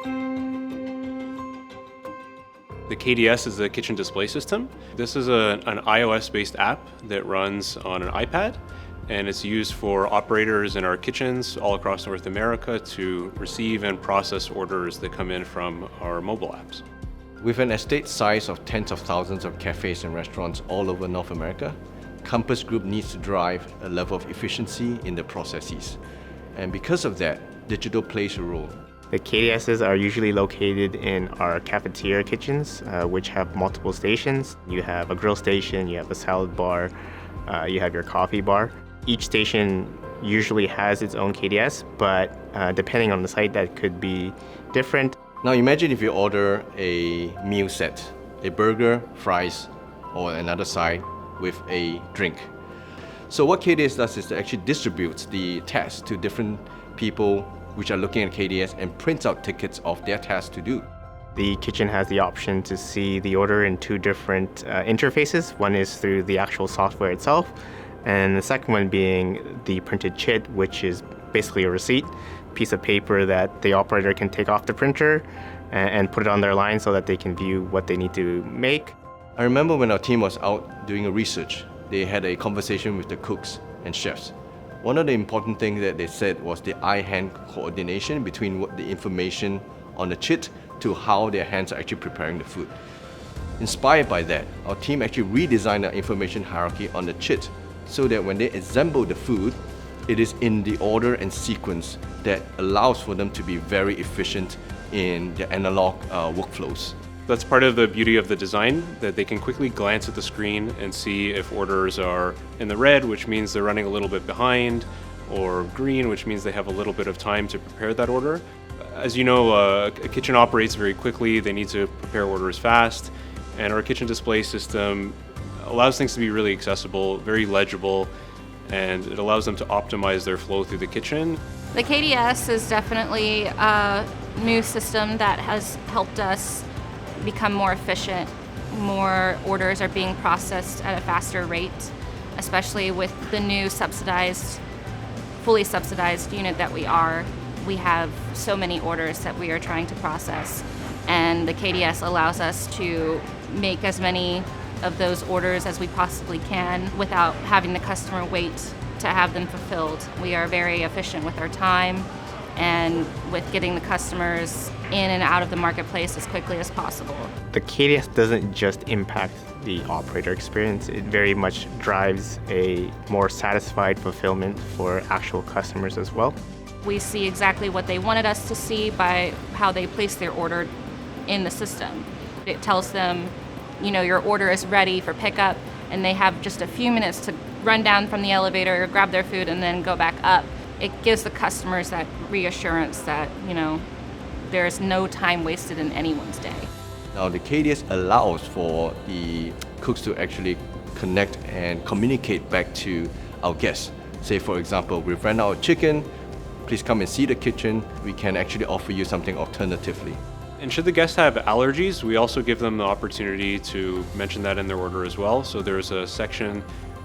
The KDS is the kitchen display system. This is an iOS-based app that runs on an iPad, and it's used for operators in our kitchens all across North America to receive and process orders that come in from our mobile apps. With an estate size of tens of thousands of cafes and restaurants all over North America, Compass Group needs to drive a level of efficiency in the processes. And because of that, digital plays a role. The KDSs are usually located in our cafeteria kitchens, which have multiple stations. You have a grill station, you have a salad bar, you have your coffee bar. Each station usually has its own KDS, but depending on the site, that could be different. Now imagine if you order a meal set, a burger, fries, or another side with a drink. So what KDS does is to actually distributes the test to different people which are looking at KDS and prints out tickets of their task to do. The kitchen has the option to see the order in two different interfaces. One is through the actual software itself, and the second one being the printed chit, which is basically a receipt, piece of paper that the operator can take off the printer and put it on their line so that they can view what they need to make. I remember when our team was out doing a research, they had a conversation with the cooks and chefs. One of the important things that they said was the eye-hand coordination between what the information on the chit to how their hands are actually preparing the food. Inspired by that, our team actually redesigned the information hierarchy on the chit so that when they assemble the food, it is in the order and sequence that allows for them to be very efficient in their analog workflows. That's part of the beauty of the design, that they can quickly glance at the screen and see if orders are in the red, which means they're running a little bit behind, or green, which means they have a little bit of time to prepare that order. As you know, a kitchen operates very quickly. They need to prepare orders fast, and our kitchen display system allows things to be really accessible, very legible, and it allows them to optimize their flow through the kitchen. The KDS is definitely a new system that has helped us become more efficient. More orders are being processed at a faster rate, especially with the new fully subsidized unit that we are. We have so many orders that we are trying to process, and the KDS allows us to make as many of those orders as we possibly can without having the customer wait to have them fulfilled. We are very efficient with our time and with getting the customers in and out of the marketplace as quickly as possible. The KDS doesn't just impact the operator experience, it very much drives a more satisfied fulfillment for actual customers as well. We see exactly what they wanted us to see by how they place their order in the system. It tells them, your order is ready for pickup, and they have just a few minutes to run down from the elevator, grab their food, and then go back up. It gives the customers that reassurance that, there's no time wasted in anyone's day. Now the KDS allows for the cooks to actually connect and communicate back to our guests. Say for example, we've ran out of chicken, please come and see the kitchen. We can actually offer you something alternatively. And should the guests have allergies, we also give them the opportunity to mention that in their order as well. So there's a section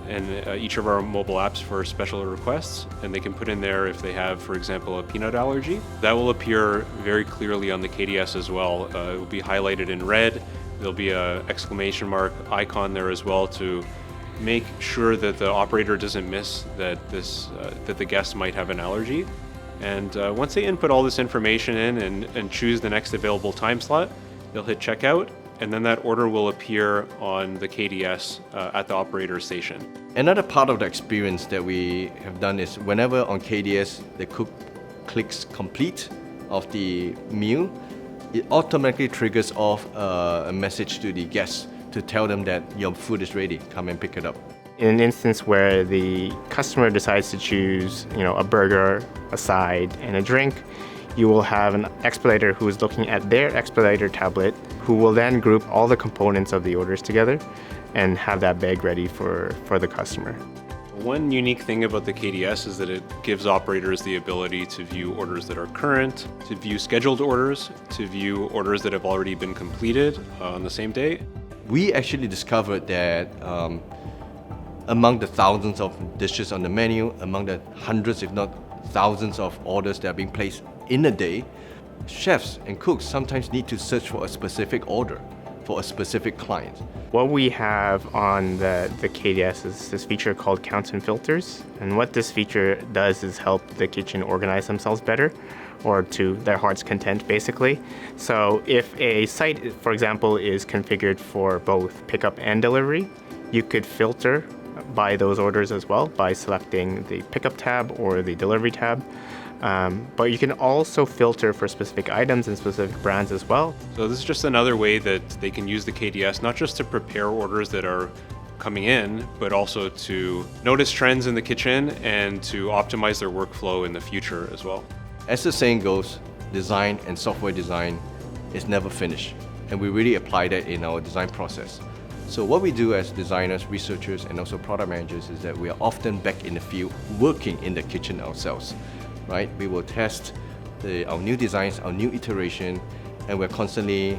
in each of our mobile apps for special requests, and they can put in there if they have, for example, a peanut allergy. That will appear very clearly on the KDS as well. It will be highlighted in red. There'll be an exclamation mark icon there as well to make sure that the operator doesn't miss that the guest might have an allergy. And once they input all this information in and choose the next available time slot, they'll hit checkout, and then that order will appear on the KDS at the operator station. Another part of the experience that we have done is whenever on KDS the cook clicks complete of the meal, it automatically triggers off a message to the guests to tell them that your food is ready, come and pick it up. In an instance where the customer decides to choose, a burger, a side, and a drink, you will have an expediter who is looking at their expediter tablet, who will then group all the components of the orders together and have that bag ready for the customer. One unique thing about the KDS is that it gives operators the ability to view orders that are current, to view scheduled orders, to view orders that have already been completed on the same day. We actually discovered that among the thousands of dishes on the menu, among the hundreds if not thousands of orders that are being placed in a day, chefs and cooks sometimes need to search for a specific order, for a specific client. What we have on the KDS is this feature called counts and filters. And what this feature does is help the kitchen organize themselves better, or to their heart's content, basically. So if a site, for example, is configured for both pickup and delivery, you could filter by those orders as well by selecting the pickup tab or the delivery tab. But you can also filter for specific items and specific brands as well. So this is just another way that they can use the KDS not just to prepare orders that are coming in, but also to notice trends in the kitchen and to optimize their workflow in the future as well. As the saying goes, design and software design is never finished, and we really apply that in our design process. So what we do as designers, researchers, and also product managers is that we are often back in the field working in the kitchen ourselves, right? We will test our new designs, our new iteration, and we're constantly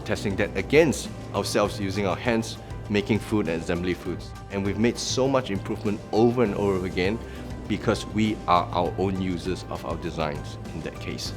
testing that against ourselves using our hands, making food and assembly foods. And we've made so much improvement over and over again because we are our own users of our designs in that case.